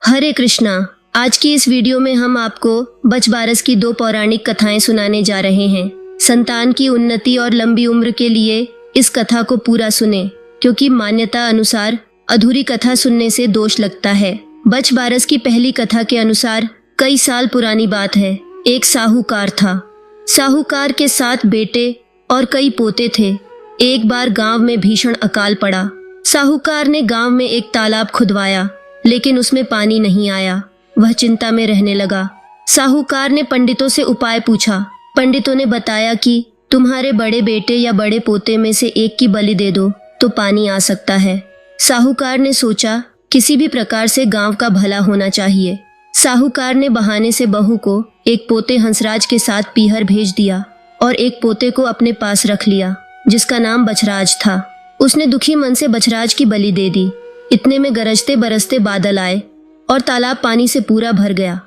हरे कृष्णा। आज की इस वीडियो में हम आपको बच बारस की 2 पौराणिक कथाएं सुनाने जा रहे हैं। संतान की उन्नति और लंबी उम्र के लिए इस कथा को पूरा सुने, क्योंकि मान्यता अनुसार अधूरी कथा सुनने से दोष लगता है। बच बारस की पहली कथा के अनुसार कई साल पुरानी बात है। एक साहूकार था। साहूकार के 7 बेटे और कई पोते थे। एक बार गांव में भीषण अकाल पड़ा। साहूकार ने गांव में एक तालाब खुदवाया, लेकिन उसमें पानी नहीं आया। वह चिंता में रहने लगा। साहूकार ने पंडितों से उपाय पूछा। पंडितों ने बताया कि तुम्हारे बड़े बेटे या बड़े पोते में से एक की बलि दे दो तो पानी आ सकता है। साहूकार ने सोचा, किसी भी प्रकार से गांव का भला होना चाहिए। साहूकार ने बहाने से बहू को एक पोते हंसराज के साथ पीहर भेज दिया और एक पोते को अपने पास रख लिया, जिसका नाम बछराज था। उसने दुखी मन से बछराज की बलि दे दी। इतने में गरजते बरसते बादल आए और तालाब पानी से पूरा भर गया।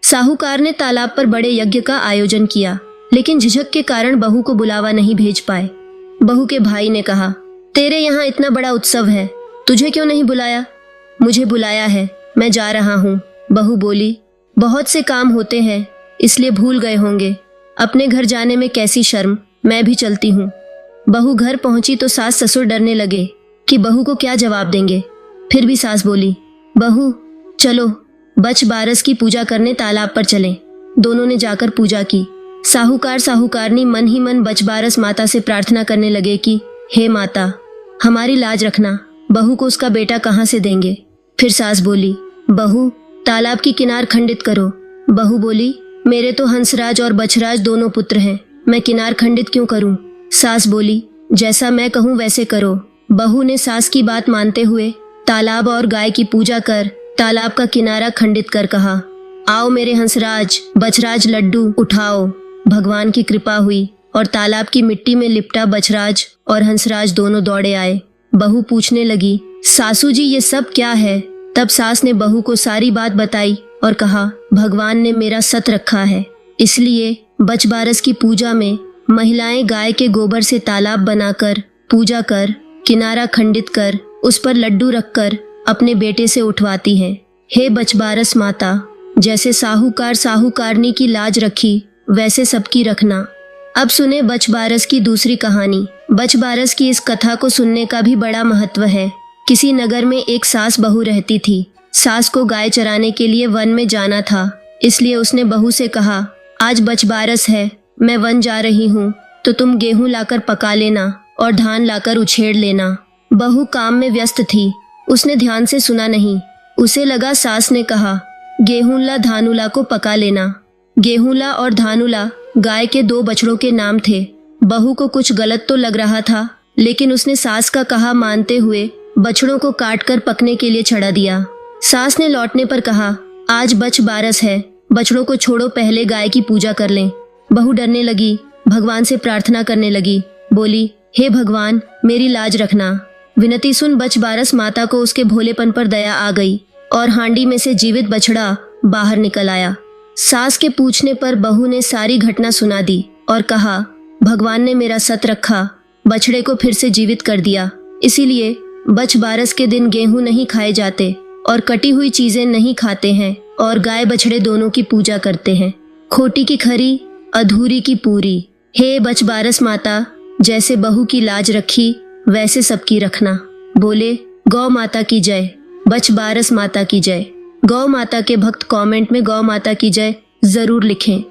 साहूकार ने तालाब पर बड़े यज्ञ का आयोजन किया, लेकिन झिझक के कारण बहू को बुलावा नहीं भेज पाए। बहू के भाई ने कहा, तेरे यहाँ इतना बड़ा उत्सव है, तुझे क्यों नहीं बुलाया? मुझे बुलाया है, मैं जा रहा हूँ। बहू बोली, बहुत से काम होते हैं, इसलिए भूल गए होंगे। अपने घर जाने में कैसी शर्म, मैं भी चलती हूँ। बहू घर पहुंची तो सास ससुर डरने लगे कि बहू को क्या जवाब देंगे। फिर भी सास बोली, बहू चलो, बच बारस की पूजा करने तालाब पर चलें। दोनों ने जाकर पूजा की। साहूकार साहूकारनी मन ही मन बच बारस माता से प्रार्थना करने लगे कि हे माता, हमारी लाज रखना, बहू को उसका बेटा कहाँ से देंगे। फिर सास बोली, बहू तालाब की किनार खंडित करो। बहू बोली, मेरे तो हंसराज और बछराज दोनों पुत्र हैं, मैं किनार खंडित क्यों करूं? सास बोली, जैसा मैं कहूं वैसे करो। बहू ने सास की बात मानते हुए तालाब और गाय की पूजा कर तालाब का किनारा खंडित कर कहा, आओ मेरे हंसराज बछराज लड्डू उठाओ। भगवान की कृपा हुई और तालाब की मिट्टी में लिपटा बछराज और हंसराज दोनों दौड़े आए। बहू पूछने लगी, सासू जी ये सब क्या है? तब सास ने बहू को सारी बात बताई और कहा, भगवान ने मेरा सत रखा है, इसलिए बच बारस की पूजा में महिलाएं गाय के गोबर से तालाब बनाकर पूजा कर किनारा खंडित कर उस पर लड्डू रखकर अपने बेटे से उठवाती हैं। हे बचबारस माता, जैसे साहूकार साहूकारनी की लाज रखी वैसे सबकी रखना। अब सुने बचबारस की दूसरी कहानी। बचबारस की इस कथा को सुनने का भी बड़ा महत्व है। किसी नगर में एक सास बहू रहती थी। सास को गाय चराने के लिए वन में जाना था, इसलिए उसने बहू से कहा, आज बचबारस है, मैं वन जा रही हूँ, तो तुम गेहूं लाकर पका लेना और धान लाकर उछेड़ लेना। बहू काम में व्यस्त थी, उसने ध्यान से सुना नहीं। उसे लगा सास ने कहा, गेहूंला धानुला को पका लेना। गेहूंला और धानुला गाय के 2 बछड़ों के नाम थे। बहू को कुछ गलत तो लग रहा था, लेकिन उसने सास का कहा मानते हुए बछड़ों को काटकर पकने के लिए चढ़ा दिया। सास ने लौटने पर कहा, आज बच बारस है, बछड़ों को छोड़ो, पहले गाय की पूजा कर लें। बहू डरने लगी, भगवान से प्रार्थना करने लगी। बोली, हे भगवान, मेरी लाज रखना। विनती सुन बच बारस माता को उसके भोलेपन पर दया आ गई और हांडी में से जीवित बछड़ा बाहर निकल आया। सास के पूछने पर बहू ने सारी घटना सुना दी और कहा, भगवान ने मेरा सत रखा, बछड़े को फिर से जीवित कर दिया। इसीलिए बच बारस के दिन गेहूं नहीं खाए जाते और कटी हुई चीजें नहीं खाते हैं और गाय बछड़े दोनों की पूजा करते हैं। खोटी की खरी, अधूरी की पूरी। हे बच बारस माता, जैसे बहू की लाज रखी वैसे सबकी रखना। बोले, गौ माता की जय, बच बारस माता की जय। गौ माता के भक्त कमेंट में गौ माता की जय जरूर लिखें।